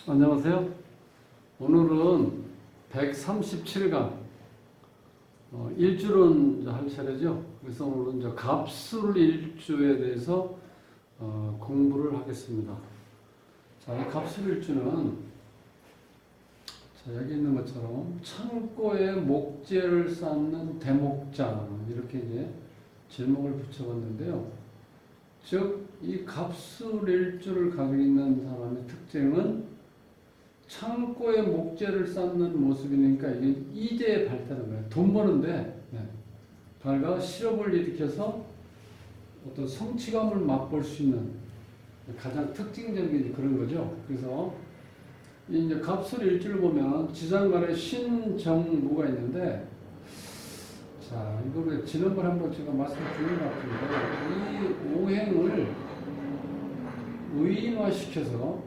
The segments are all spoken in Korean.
안녕하세요. 오늘은 137강 일주론 할 차례죠. 그래서 오늘은 이제 갑술 일주에 대해서 공부를 하겠습니다. 자, 이 갑술 일주는 자, 여기 있는 것처럼 창고에 목재를 쌓는 대목장 이렇게 이제 제목을 붙여봤는데요. 즉, 이 갑술 일주를 가지고 있는 사람의 특징은 창고에 목재를 쌓는 모습이니까 이게 이재에 밝다는 거예요. 돈 버는데 밝아 실업을 일으켜서 어떤 성취감을 맛볼 수 있는 가장 특징적인 그런 거죠. 그래서 이제 갑술 일주를 보면 지장간에 신정무가 있는데, 자, 이거를 지난번에 한번 제가 말씀드린 것 같은데, 이 오행을 의인화시켜서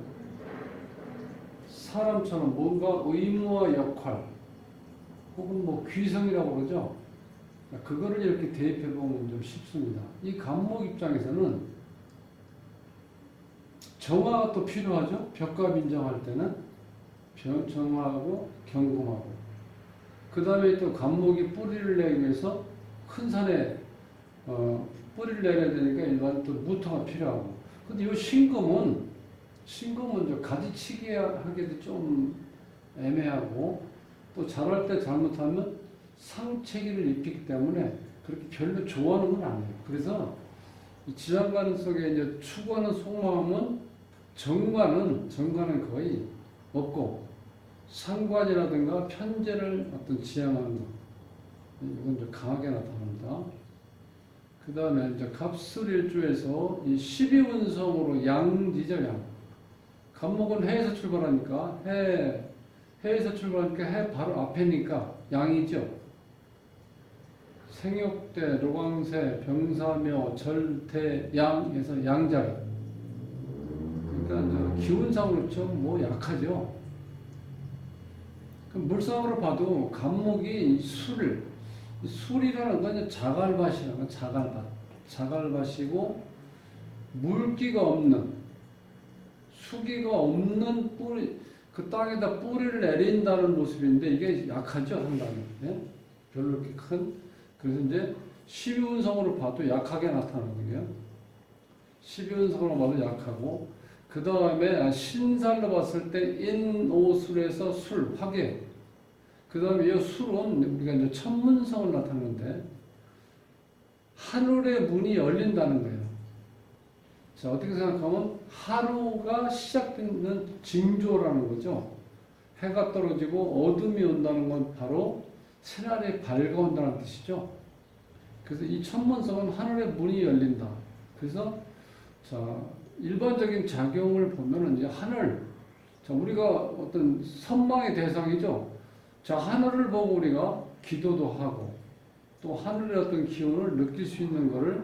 사람처럼 뭔가 의무와 역할 혹은 뭐 귀성이라고 그러죠. 그거를 이렇게 대입해 보면 좀 쉽습니다. 이 갑목 입장에서는 정화가 또 필요하죠. 벽갑 인정할 때는 정화하고 경금하고, 그 다음에 또 갑목이 뿌리를 내기 위해서 큰 산에 뿌리를 내려야 되니까 일반 또 무토가 필요하고. 근데 이 신금은 저 가지치기 하기도 좀 애매하고, 또 자랄 때 잘못하면 상체기를 입히기 때문에 그렇게 별로 좋아하는 건 아니에요. 그래서 이 지장간 속에 이제 추구하는 속마음은 정관은 거의 없고, 상관이라든가 편제를 어떤 지향하는 것, 이건 좀 강하게 나타납니다. 그 다음에 이제 갑술일주에서 이 12운성으로 양지죠, 양. 갑목은 해에서 출발하니까 해에서 출발하니까 해 바로 앞에니까 양이죠. 생육대, 로광새, 병사묘, 절태, 양에서 양자리. 그러니까 기운상으로 좀 뭐 약하죠. 그럼 물상으로 봐도 갑목이 술이라는 건 자갈밭이라는 건 자갈밭이고, 물기가 없는, 수기가 없는 뿌리, 그 땅에다 뿌리를 내린다는 모습인데 이게 약하죠, 상당히. 네? 별로 이렇게 큰. 그래서 이제 12운성으로 봐도 약하게 나타나거든요. 12운성으로 봐도 약하고, 그 다음에 신살로 봤을 때 인오술에서 술, 화계. 그 다음에 이 술은 우리가 이제 천문성을 나타내는데 하늘의 문이 열린다는 거예요. 자, 어떻게 생각하면 하루가 시작되는 징조라는 거죠. 해가 떨어지고 어둠이 온다는 건 바로 새날이 밝아온다는 뜻이죠. 그래서 이 천문성은 하늘의 문이 열린다. 그래서 자, 일반적인 작용을 보면은 이제 하늘, 자, 우리가 어떤 선망의 대상이죠. 자, 하늘을 보고 우리가 기도도 하고 또 하늘의 어떤 기운을 느낄 수 있는 것을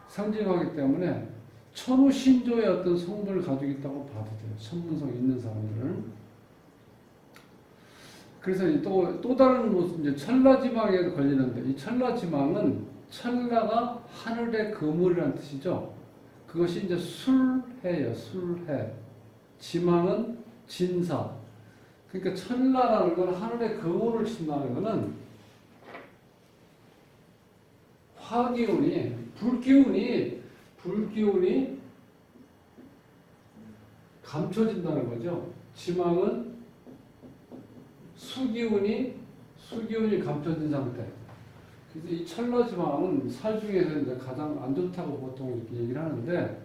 상징하기 때문에 천우신조의 어떤 성분을 가지고 있다고 봐도 돼요. 천문성이 있는 사람들은. 그래서 또 다른 모습, 이제 천라지망에 걸리는데, 이 천라지망은 천라가 하늘의 그물이라는 뜻이죠. 그것이 이제 술해예요. 술해. 지망은 진사. 그러니까 천라라는 건 하늘의 그물을 친다는 것은 화기운이, 불기운이 감춰진다는 거죠. 지망은 수기운이 감춰진 상태. 그래서 이 천라지망은 살 중에서 이제 가장 안 좋다고 보통 이렇게 얘기를 하는데,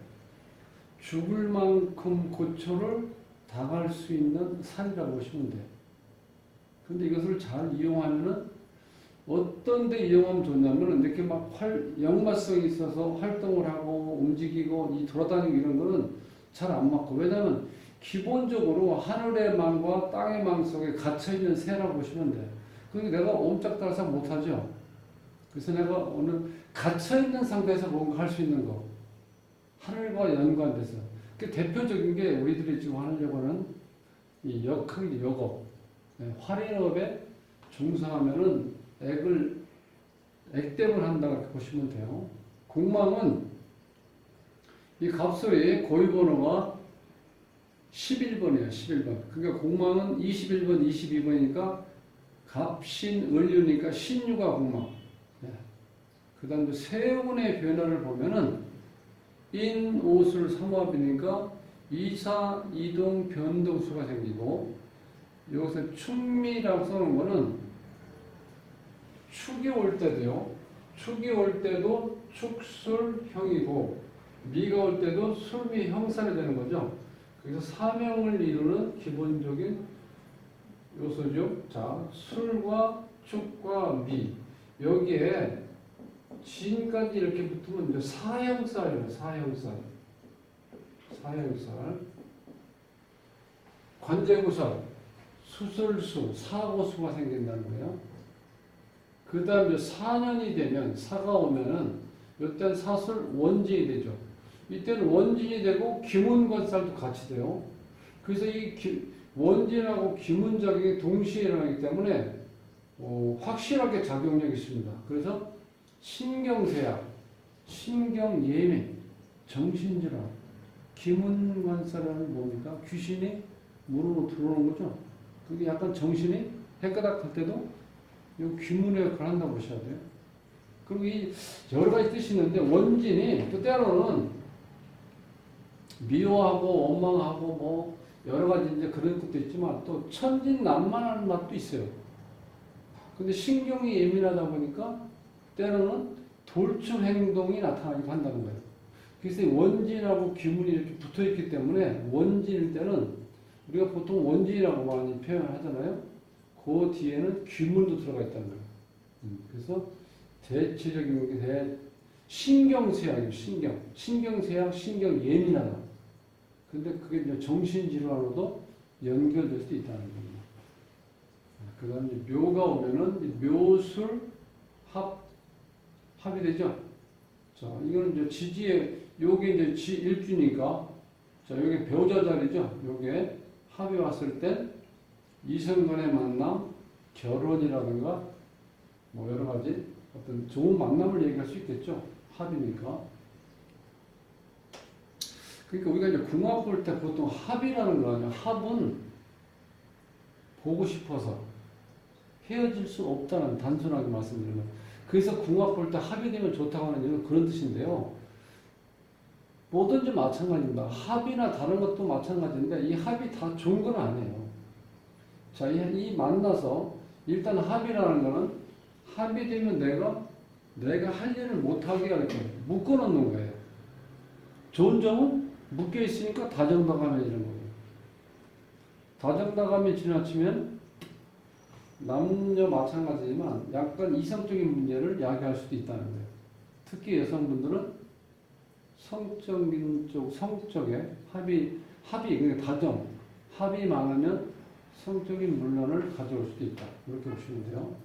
죽을 만큼 고초를 당할 수 있는 살이라고 보시면 돼요. 근데 이것을 잘 이용하면은 어떤 데 이용하면 좋냐면은 이렇게 막 역마성이 있어서 활동을 하고 움직이고 돌아다니고 이런 거는 잘 안 맞고, 왜냐면 기본적으로 하늘의 망과 땅의 망 속에 갇혀있는 새라고 보시면 돼요. 그러니까 내가 옴짝달싹 못하죠. 그래서 내가 오늘 갇혀있는 상태에서 뭔가 할 수 있는 거, 하늘과 연관돼서. 그 대표적인 게 우리들이 지금 하려고 하는 이 역업, 활인업에 종사하면은 액땜을 한다 이렇게 보시면 돼요. 공망은 이 갑술이 고유번호가 11번이에요. 11번. 그러니까 공망은 21번, 22번이니까 갑신을유니까 신유가 공망. 네. 그 다음에 세운의 변화를 보면은 인옷을 삼합이니까 이사, 이동, 변동수가 생기고 여기서 축미라고 써놓은 거는 축이 올 때도요. 축이 올 때도 축술형이고 미가 올 때도 술미 형살이 되는 거죠. 그래서 사명을 이루는 기본적인 요소죠. 자, 술과 축과 미 여기에 진까지 이렇게 붙으면 이제 사형살이에요. 사형살. 사형살. 관제구설, 수술수, 사고수가 생긴다는 거예요. 그 다음 이제 4년이 되면 사가 오면은 이때는 사술 원진이 되죠. 이때는 원진이 되고 기문관살도 같이 돼요. 그래서 이 원진하고 기문작용이 동시에 일어나기 때문에 확실하게 작용력이 있습니다. 그래서 신경쇠약, 신경예민, 정신질환, 기문관살은 뭡니까? 귀신이 물으로 들어오는 거죠. 그게 약간 정신이 해가닥할 때도 이 귀문의 역할을 한다고 보셔야 돼요. 그리고 이 여러 가지 뜻이 있는데 원진이 또 때로는 미워하고 원망하고 뭐 여러 가지 이제 그런 것도 있지만 또 천진난만한 맛도 있어요. 근데 신경이 예민하다 보니까 때로는 돌출 행동이 나타나기도 한다는 거예요. 그래서 원진하고 기문이 이렇게 붙어 있기 때문에 원진일 때는 우리가 보통 원진이라고 많이 표현을 하잖아요. 그 뒤에는 귀문도 들어가 있다는 거예요. 그래서 대체적인 게 신경쇠약이에요. 신경쇠약, 신경예민하다. 근데 그게 이제 정신질환으로도 연결될 수도 있다는 겁니다. 그 다음에 묘가 오면은 묘술 합이 되죠. 자, 이거는 이제 지지에, 요게 이제 지일주니까, 자, 요게 배우자 자리죠. 요게 합이 왔을 때 이성 간의 만남, 결혼이라든가 뭐 여러 가지 어떤 좋은 만남을 얘기할 수 있겠죠. 합이니까. 그러니까 우리가 이제 궁합 볼 때 보통 합이라는 거 아니야. 합은 보고 싶어서 헤어질 수 없다는 단순하게 말씀드리는 거예요. 그래서 궁합 볼 때 합이 되면 좋다고 하는 이유는 그런 뜻인데요. 뭐든지 마찬가지입니다. 합이나 다른 것도 마찬가지인데 이 합이 다 좋은 건 아니에요. 자, 이 만나서 일단 합이라는 거는 합이 되면 내가 할 일을 못하게 이렇게 묶어놓는 거예요. 좋은 점은 묶여 있으니까 다정다감해지는 거예요. 다정다감이 지나치면 남녀 마찬가지지만 약간 이성적인 문제를 야기할 수도 있다는 거예요. 특히 여성분들은 성적인 쪽, 성적에 그러니까 다정, 합이 많으면 성적인 문란을 가져올 수도 있다. 이렇게 보시면 돼요.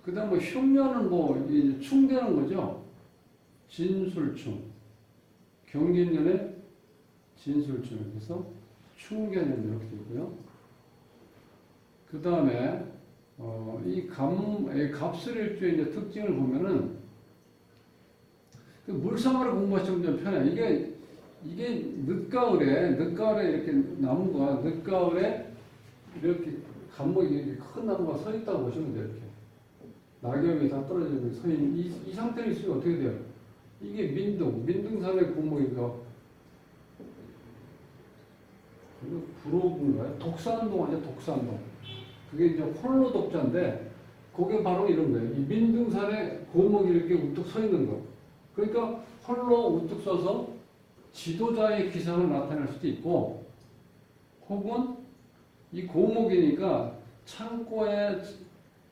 그 다음 흉년은 충되는 거죠. 진술충. 경진년에 진술충. 그래서 충견년 이렇게 되고요. 그 다음에 이 갑술일주의 이제 특징을 보면은 그 물상화를 공부하시면 좀 편해요. 이게 늦가을에 이렇게 나무가 늦가을에 이렇게 감목이 이렇게 큰 나무가 서 있다고 보시면 돼요. 이렇게 낙엽이 다 떨어지는 서 있는 이 상태로 있으면 어떻게 돼요? 이게 민둥산의 공목인가? 부록인가요? 독산동 아니야? 독산동. 그게 이제 홀로 독자인데 그게 바로 이런 거예요. 이 민둥산에 고목이 이렇게 우뚝 서 있는 거. 그러니까 홀로 우뚝 서서 지도자의 기상을 나타낼 수도 있고 혹은 이 고목이니까 창고에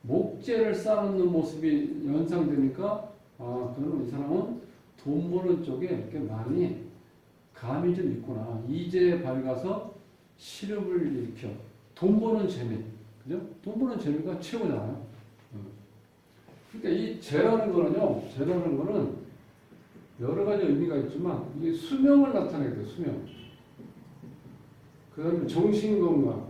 목재를 쌓아놓는 모습이 연상되니까 그러면 이 사람은 돈 버는 쪽에 이렇게 많이 감이 좀 있구나. 이제에 밝아서 시름을 일으켜 돈 버는 재미. 그죠? 돈 버는 재미가 최고잖아요. 그러니까 이 재라는 거는 여러 가지 의미가 있지만 이게 수명을 나타내게 돼요. 수명. 그 다음에 정신건강.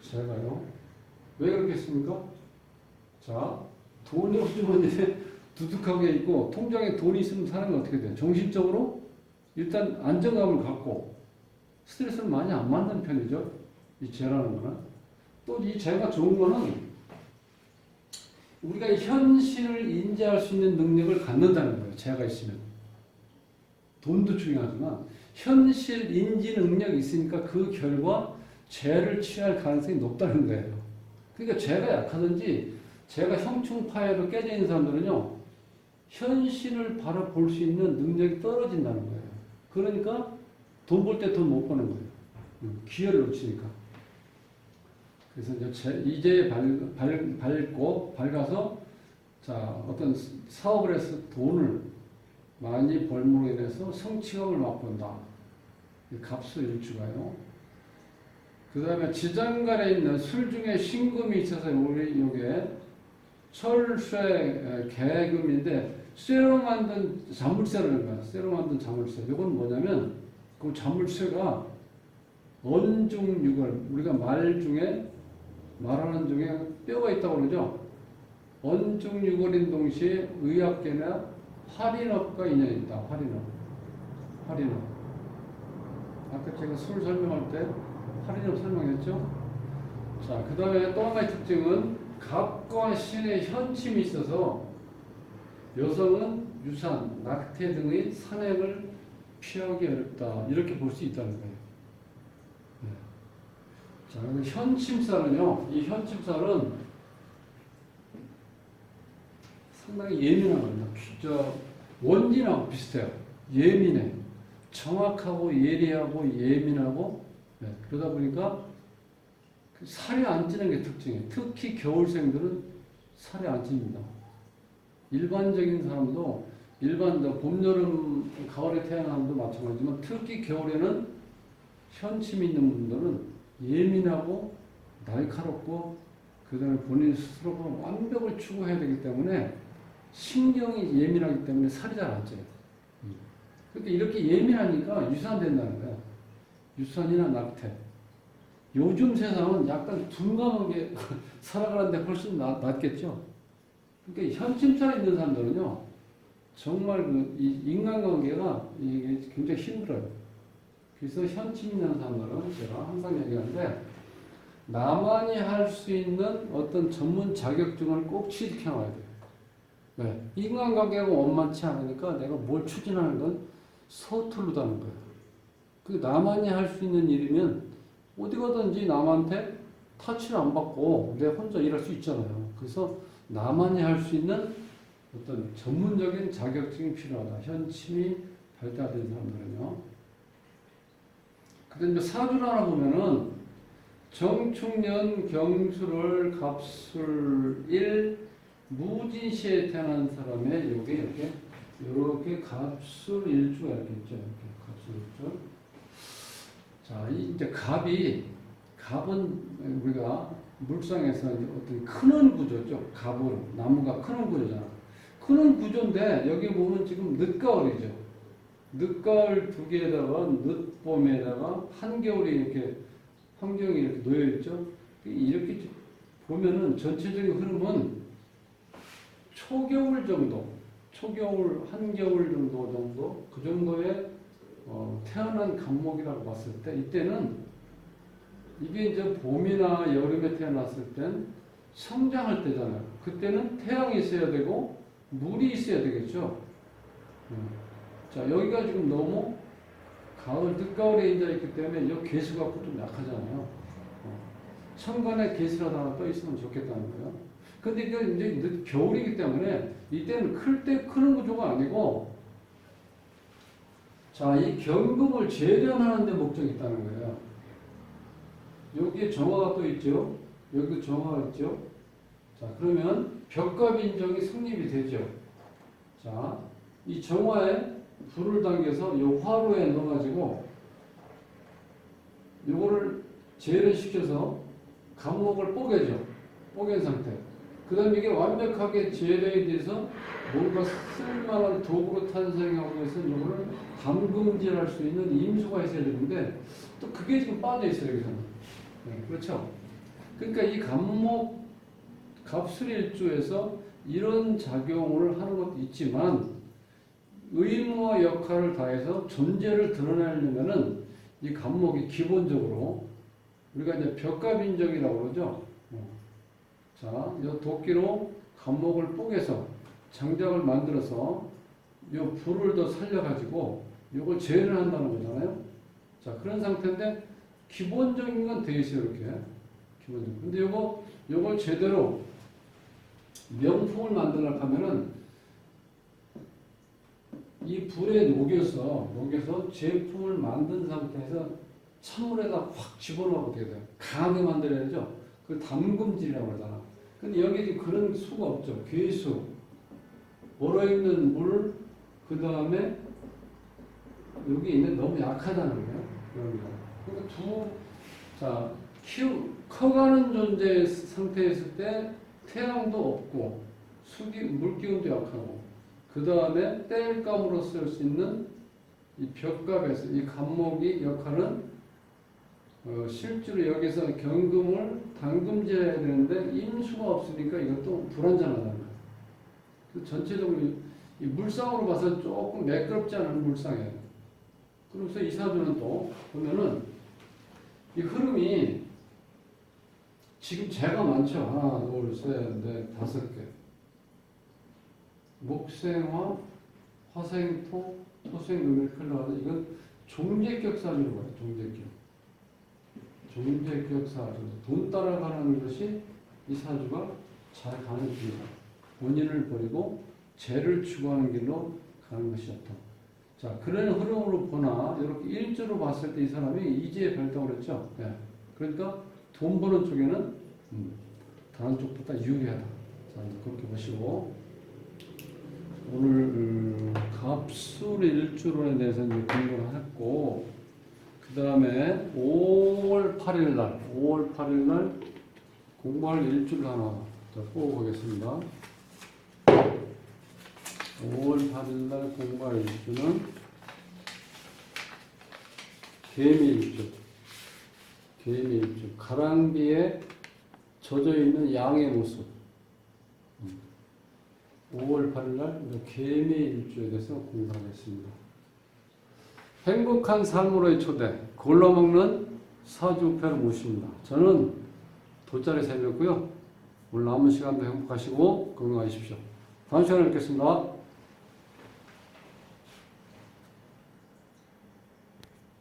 제가요. 왜 그렇겠습니까? 자, 돈이 없으면 이제 두둑하게 있고 통장에 돈이 있으면 사람이 어떻게 돼요? 정신적으로 일단 안정감을 갖고 스트레스를 많이 안 받는 편이죠. 이 재라는 거는. 또 이 재가 좋은 거는 우리가 현실을 인지할 수 있는 능력을 갖는다는 거예요. 재가 있으면. 돈도 중요하지만 현실 인지 능력이 있으니까 그 결과 죄를 취할 가능성이 높다는 거예요. 그러니까 죄가 약하든지 죄가 형충파에로 깨져 있는 사람들은요, 현실을 바라볼 수 있는 능력이 떨어진다는 거예요. 그러니까 돈 벌 때 돈 못 버는 거예요. 기회를 놓치니까. 그래서 이제 밝아서 자, 어떤 사업을 해서 돈을 많이 벌므로 인해서 성취감을 맛본다. 갑술일주가요. 그 다음에 지장간에 있는 술 중에 신금이 있어서 우리 요게 철쇠 개금인데 쇠로 만든 자물쇠라는 거야. 쇠로 만든 자물쇠. 이건 뭐냐면 그 자물쇠가 언중육월, 우리가 말하는 중에 뼈가 있다고 그러죠. 언중육월인 동시에 의학계나 활인업과 인연이 있다. 활인업. 아까 제가 술 설명할 때 활인업 설명했죠. 자, 그 다음에 또 하나의 특징은 갑과 신의 현침이 있어서 여성은 유산, 낙태 등의 산행을 피하기 어렵다. 이렇게 볼 수 있다는 거예요. 네. 자, 현침살은요, 이 현침살은 상당히 예민한 겁니다. 원진하고 비슷해요. 예민해. 정확하고 예리하고 예민하고, 네. 그러다 보니까 살이 안 찌는 게 특징이에요. 특히 겨울생들은 살이 안 찝니다. 일반적인 사람도, 봄, 여름, 가을에 태어난 사람도 마찬가지지만 특히 겨울에는 현침이 있는 분들은 예민하고 날카롭고 그 다음에 본인 스스로가 완벽을 추구해야 되기 때문에 신경이 예민하기 때문에 살이 잘 안 쪄요. 그러니까 이렇게 예민하니까 유산된다는 거야. 유산이나 낙태. 요즘 세상은 약간 둔감하게 살아가는데 훨씬 낫겠죠. 그러니까 현침살이 있는 사람들은요, 정말 이 인간관계가 이게 굉장히 힘들어요. 그래서 현침 있는 사람들은 제가 항상 얘기하는데, 나만이 할 수 있는 어떤 전문 자격증을 꼭 취득해 놔야 돼요. 네. 인간관계가 원만치 않으니까 내가 뭘 추진하는 건 서툴르다는 거예요. 그 나만이 할 수 있는 일이면 어디 가든지 남한테 터치를 안 받고 내 혼자 일할 수 있잖아요. 그래서 나만이 할 수 있는 어떤 전문적인 자격증이 필요하다. 현침이 발달된 사람들은요. 근데 이제 사주를 하나 보면은 정축년 경술을 갑술 1 무진시에 태어난 사람의 요게 이렇게 갑술 일주가 이렇게 있죠. 이렇게 갑술 일주. 자, 이제 갑은 우리가 물상에서 어떤 크는 구조죠. 갑은 나무가 크는 구조잖아. 크는 구조인데 여기 보면 지금 늦가을이죠. 늦가을 두 개에다가 늦봄에다가 한겨울이 이렇게 환경이 이렇게 놓여 있죠. 이렇게 보면은 전체적인 흐름은 초겨울 정도, 한겨울 정도 그 정도의 태어난 갑목이라고 봤을 때 이때는 이게 이제 봄이나 여름에 태어났을 땐 성장할 때잖아요. 그때는 태양이 있어야 되고 물이 있어야 되겠죠. 자, 여기가 지금 너무 늦가을에 이제 있기 때문에 이 개수 갖고 좀 약하잖아요. 천간에 개수라도 하나 떠 있으면 좋겠다는 거예요. 근데 이게 이제 겨울이기 때문에 이때는 클 때 크는 구조가 아니고, 자, 이 경금을 재련하는 데 목적이 있다는 거예요. 여기에 정화가 또 있죠. 여기도 정화가 있죠. 자, 그러면 벽갑인정이 성립이 되죠. 자, 이 정화에 불을 당겨서 이 화로에 넣어가지고 요거를 재련시켜서 갑목을 뽀개죠. 뽀갠 상태. 그 다음에 이게 완벽하게 재련이 돼서 뭔가 쓸만한 도구로 탄생하고 해서 이거를 담금질할 수 있는 임수가 있어야 되는데 또 그게 지금 빠져 있어요. 여기서는. 네, 그렇죠. 그러니까 이 갑목 갑술일주에서 이런 작용을 하는 것도 있지만 의무와 역할을 다해서 존재를 드러내려면은 이 간목이 기본적으로 우리가 이제 벽갑인정이라고 그러죠. 자, 이 도끼로 간목을 뽀개서 장작을 만들어서 이 불을 더 살려가지고 이걸 재현을 한다는 거잖아요. 자, 그런 상태인데 기본적인 건 돼 있어요, 이렇게. 기본적인. 근데 요걸 제대로 명품을 만들려고 하면은 이 불에 녹여서 제품을 만든 상태에서 찬물에다 확 집어넣어도 돼요. 강하게 만들어야죠. 그 담금질이라고 그러잖아. 근데 여기 지금 그런 수가 없죠. 괴수, 얼어있는 물, 그 다음에 여기 있는 너무 약하다는 거예요. 여기가. 그러니까 커가는 존재 상태에 있을 때 태양도 없고, 물기운도 약하고, 그 다음에 땔감으로 쓸 수 있는 이 벽갑에서 이 간목이 역할은 실제로 여기서 경금을 담금질해야 되는데 임수가 없으니까 이것도 불완전하다는 거예요. 전체적으로 이 물상으로 봐서 조금 매끄럽지 않은 물상이에요. 그래서 이 사주는 또 보면은 이 흐름이 지금 재가 많죠. 하나, 둘, 셋, 넷, 5개. 목생화, 화생토, 토생금이 흘러가서 이건 종재격 사주로 봐요. 종재격 사주. 돈 따라가는 것이 이 사주가 잘 가는 길이다. 본인을 버리고 재를 추구하는 길로 가는 것이 없다. 자, 그런 흐름으로 보나 이렇게 일주로 봤을 때 이 사람이 이지에 발동을 했죠. 네. 그러니까 돈 버는 쪽에는 다른 쪽보다 유리하다. 자, 그렇게 보시고 오늘 갑술 일주론에 대해서 이제 공부를 했고 그 다음에 5월 8일 날 공부할 일주를 하나 더 뽑아보겠습니다. 5월 8일 날 공부할 일주는 개미일주. 가랑비에 젖어있는 양의 모습. 5월 8일 날 개미일주에 대해서 공부하겠습니다. 행복한 삶으로의 초대, 골라먹는 사주패를 모십니다. 저는 돗자리 쌤이었고요. 오늘 남은 시간도 행복하시고 건강하십시오. 다음 시간에 뵙겠습니다.